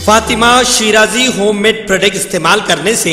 Fatima Shirazi homemade product इस्तेमाल करने से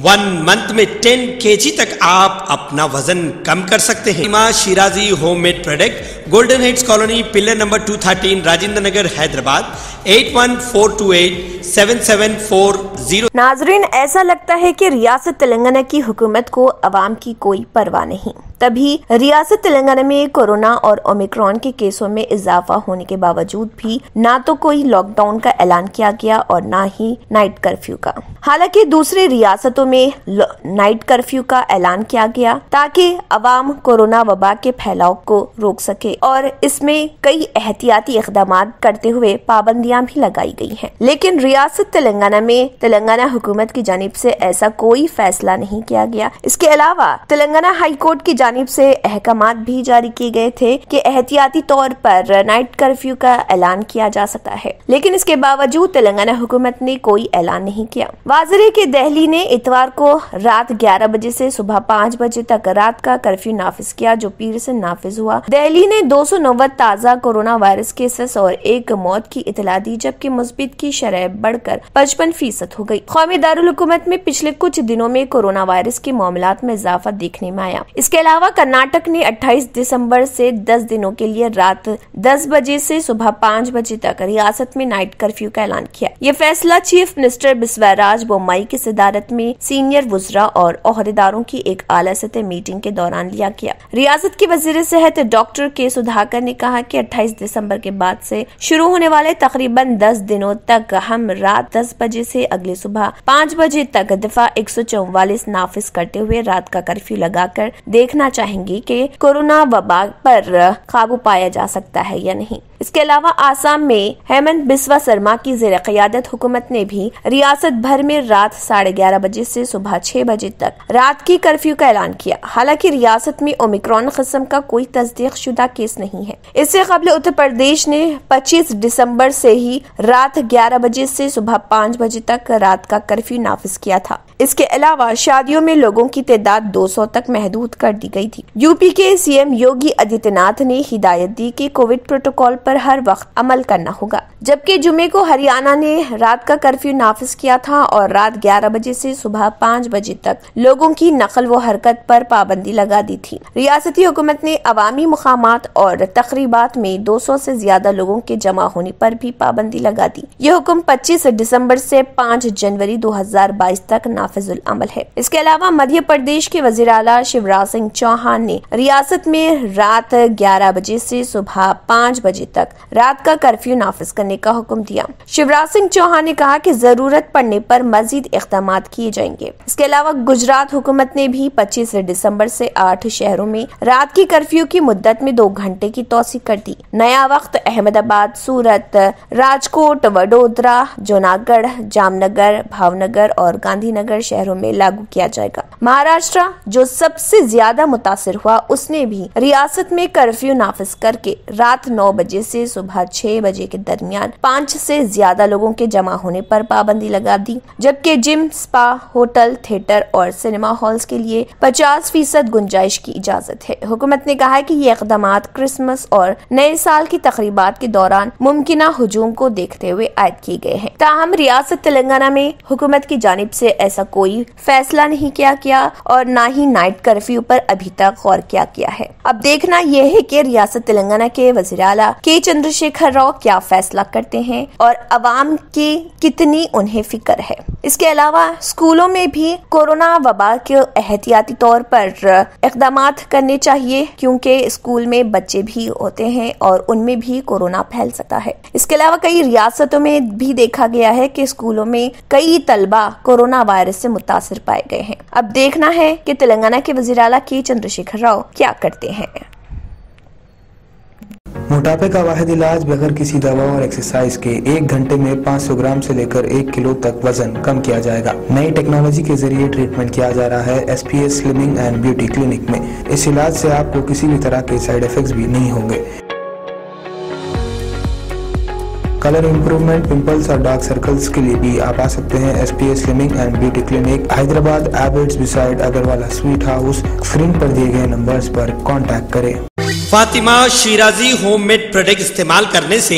1 मंथ में 10 kg तक आप अपना वजन कम कर सकते हैं। Fatima Shirazi homemade product, golden heads colony, pillar number 213, Rajendra Nagar, Hyderabad 8142877440। नाजरीन, ऐसा लगता है कि रियासत तेलंगाना की हुकूमत को अवाम की कोई परवाह नहीं। तभी रियासत तेलंगाना में कोरोना और ओमिक्रॉन के केसों में इजाफा होने के बावजूद भी ना तो कोई लॉकडाउन का ऐलान किया गया और ना ही नाइट कर्फ्यू का। हालांकि दूसरी रियासतों में नाइट कर्फ्यू का ऐलान किया गया ताकि अवाम कोरोना वबा के फैलाव को रोक सके और इसमें कई एहतियाती इक़दाम करते हुए पाबंदियां भी लगाई गई हैं। लेकिन रियासत तेलंगाना में तेलंगाना हुकूमत की जानिब से ऐसा कोई फैसला नहीं किया गया। इसके अलावा तेलंगाना हाई कोर्ट की जानिब से अहकामात भी जारी किए गए थे कि एहतियाती तौर पर नाइट कर्फ्यू का ऐलान किया जा सकता है, लेकिन इसके बावजूद तेलंगाना हुकूमत ने कोई ऐलान नहीं किया। वाज़ेह कि दिल्ली ने इतवार को रात 11 बजे से सुबह 5 बजे तक रात का कर्फ्यू नाफिज किया, जो पीर से नाफिज हुआ। दिल्ली ने 290 ताज़ा कोरोना वायरस केसेस और 1 मौत की इतला दी, जबकि मुस्बित की शरह बढ़कर 55% हो गई। कौमी दारुल हुकूमत में पिछले कुछ दिनों में कोरोना वायरस के मामलात में इजाफा देखने में आया। इसके अलावा कर्नाटक ने 28 दिसंबर से 10 दिनों के लिए रात 10 बजे से सुबह 5 बजे तक रियासत में नाइट कर्फ्यू का ऐलान किया। ये फैसला चीफ मिनिस्टर बिस्वाराज बोम्मई की सदारत में सीनियर वुज़रा और ओहदेदारों की एक आला सतह मीटिंग के दौरान लिया गया। रियासत के वजीर सेहत डॉक्टर के सुधाकर ने कहा कि 28 दिसंबर के बाद से शुरू होने वाले तकरीबन 10 दिनों तक हम रात 10 बजे से अगले सुबह 5 बजे तक दफा 144 नाफिज करते हुए रात का कर्फ्यू लगाकर देखना चाहेंगे कि कोरोना वबा पर काबू पाया जा सकता है या नहीं। इसके अलावा आसाम में हेमंत बिस्वा शर्मा की ज़ेर क़यादत हुकूमत ने भी रियासत भर में रात 11:30 बजे से सुबह 6 बजे तक रात की कर्फ्यू का ऐलान किया। हालांकि रियासत में ओमिक्रॉन किस्म का कोई तस्दीक शुदा केस नहीं है। इससे कबल उत्तर प्रदेश ने 25 दिसंबर से ही रात 11 बजे से सुबह 5 बजे तक रात का कर्फ्यू नाफिज किया था। इसके अलावा शादियों में लोगों की तादाद 200 तक महदूद कर दी गई थी। यूपी के सीएम योगी आदित्यनाथ ने हिदायत दी कि कोविड प्रोटोकॉल पर हर वक्त अमल करना होगा, जबकि जुमे को हरियाणा ने रात का कर्फ्यू नाफिज किया था और रात 11 बजे से सुबह 5 बजे तक लोगों की नकल व हरकत पर पाबंदी लगा दी थी। रियासती हुकूमत ने अवामी मुकामात और तकरीबात में 200 से ज्यादा लोगों के जमा होने पर भी पाबंदी लगा दी। यह हुक्म 25 दिसंबर से 5 जनवरी 2022 तक नाफिजुल अमल है। इसके अलावा मध्य प्रदेश के वजीर आला शिवराज सिंह चौहान ने रियासत में रात 11 बजे से सुबह 5 बजे तक रात का कर्फ्यू नाफिज करने का हुक्म दिया। शिवराज सिंह चौहान ने कहा कि जरूरत पड़ने पर मजीद इक़दाम किए जाएंगे। इसके अलावा गुजरात हुकूमत ने भी 25 दिसंबर से 8 शहरों में रात की कर्फ्यू की मुद्दत में 2 घंटे की तोसी कर दी। नया वक्त अहमदाबाद, सूरत, राजकोट, वडोदरा, जूनागढ़, जामनगर, भावनगर और गांधीनगर शहरों में लागू किया जाएगा। महाराष्ट्र, जो सबसे ज्यादा मुतासिर हुआ, उसने भी रियासत में कर्फ्यू नाफिज करके रात 9 बजे से सुबह 6 बजे के दरमियान 5 से ज्यादा लोगों के जमा होने पर पाबंदी लगा दी, जबकि जिम, स्पा, होटल, थिएटर और सिनेमा हॉल्स के लिए 50% गुंजाइश की इजाजत है। हुकूमत ने कहा है कि ये इक़दामात क्रिसमस और नए साल की तकरीबात के दौरान मुमकिना हुजूम को देखते हुए आयद किए गए हैं। ताहम रियासत तेलंगाना में हुकूमत की जानिब से ऐसा कोई फैसला नहीं किया गया और न ही नाइट कर्फ्यू पर अभी तक गौर किया गया है। अब देखना यह है कि रियासत तेलंगाना के वज़ीर आला के चंद्रशेखर राव क्या फैसला करते हैं और अवाम की कितनी उन्हें फिक्र है। इसके अलावा स्कूलों में भी कोरोना वबा के एहतियाती तौर पर इक़दाम करने चाहिए, क्योंकि स्कूल में बच्चे भी होते हैं और उनमें भी कोरोना फैल सकता है। इसके अलावा कई रियासतों में भी देखा गया है कि स्कूलों में कई तलबा कोरोना वायरस से मुतासिर पाए गए हैं। अब देखना है कि तेलंगाना के वज़ीर आला के चंद्रशेखर राव क्या करते हैं। मोटापे का वाहिद इलाज बगैर किसी दवा और एक्सरसाइज के 1 घंटे में 500 ग्राम से लेकर 1 किलो तक वजन कम किया जाएगा। नई टेक्नोलॉजी के जरिए ट्रीटमेंट किया जा रहा है SPS slimming and beauty clinic में। इस इलाज से आपको किसी भी तरह के साइड इफेक्ट्स भी नहीं होंगे। कलर इंप्रूवमेंट, पिंपल्स और डार्क सर्कल्स के लिए भी आप आ सकते हैं SPS slimming and beauty clinic, Hyderabad, एबर्ट्स beside Agarwala sweet house. Screen पर दिए गए नंबर्स पर कांटेक्ट करें। फातिमा शिराजी होममेड प्रोडक्ट इस्तेमाल करने से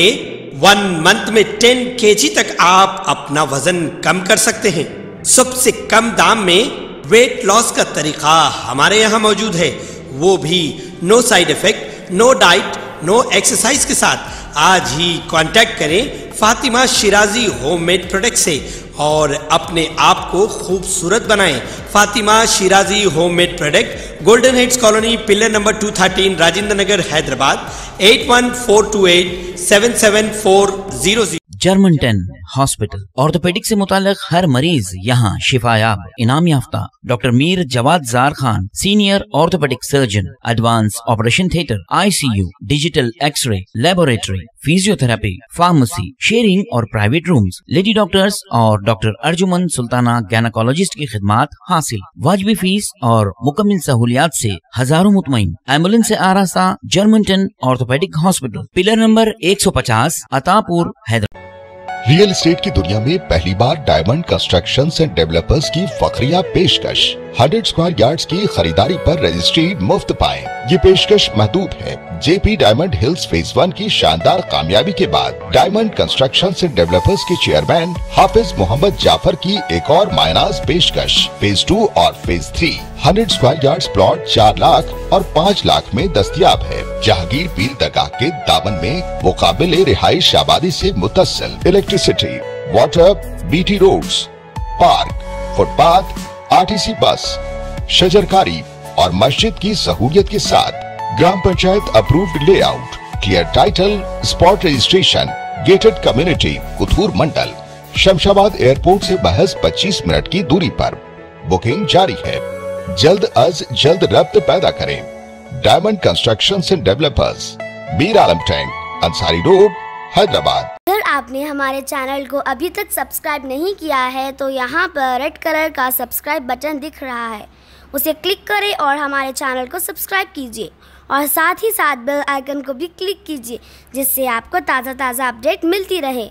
1 मंथ में 10 kg तक आप अपना वजन कम कर सकते हैं। सबसे कम दाम में वेट लॉस का तरीका हमारे यहाँ मौजूद है, वो भी no side effect, no diet, no exercise के साथ। आज ही कांटेक्ट करें फातिमा शिराजी होममेड प्रोडक्ट से और अपने आप को खूबसूरत बनाएं। Fatima Shirazi homemade product, golden heads colony, pillar number 213, Rajendra Nagar, Hyderabad 8142877400। German 10 hospital orthopaedic से मुताल्लिक हर मरीज यहाँ शिफायाब। इनाम याफ्ता doctor Mir Jawad Zar Khan, senior orthopaedic surgeon, advance operation theatre, ICU, digital x ray, laboratory, physiotherapy, pharmacy, sharing और प्राइवेट रूम्स, लेडी डॉक्टर्स और डॉक्टर अर्जुमन सुल्ताना गैनाकोलॉजिस्ट की खिदमात हासिल। वाजिबी फीस और मुकम्मल सहूलियात से हजारों मुतमईन। एम्बुलेंस से आरास्ता German 10 orthopaedic hospital, pillar number 150, Attapur, Hyderabad. Real estate की दुनिया में पहली बार डायमंड कंस्ट्रक्शंस एंड डेवलपर्स की फखरिया पेशकश। 100 स्क्वायर यार्ड्स की खरीदारी पर रजिस्ट्री मुफ्त पाएं। ये पेशकश महदूद है। JP डायमंड हिल्स फेज 1 की शानदार कामयाबी के बाद डायमंड कंस्ट्रक्शंस एंड डेवलपर्स के चेयरमैन हाफिज मोहम्मद जाफर की एक और मायनाज पेशकश। फेज 2 और phase 3 100 square yards plot 4 lakh और 5 लाख में दस्तयाब है। जहांगीर पीर दरगाह के दामन में मुकाबिले रिहाइश आबादी से मुतस्सिल। Electricity, water, BT roads, park, footpath, RTC bus, शजरकारी और मस्जिद की सहूलियत के साथ ग्राम panchayat approved layout, clear title, spot registration, gated community, Kothur mandal, Shamshabad airport से महज 25 मिनट की दूरी पर। बुकिंग जारी है। जल्द अज जल्द रब्त पैदा करें। Diamond constructions and developers, Mir Alam tank, Ansari road, Hyderabad. अगर आपने हमारे चैनल को अभी तक सब्सक्राइब नहीं किया है तो यहाँ पर रेड कलर का सब्सक्राइब बटन दिख रहा है, उसे क्लिक करें और हमारे चैनल को सब्सक्राइब कीजिए और साथ ही साथ बेल आइकन को भी क्लिक कीजिए, जिससे आपको ताज़ा अपडेट मिलती रहे।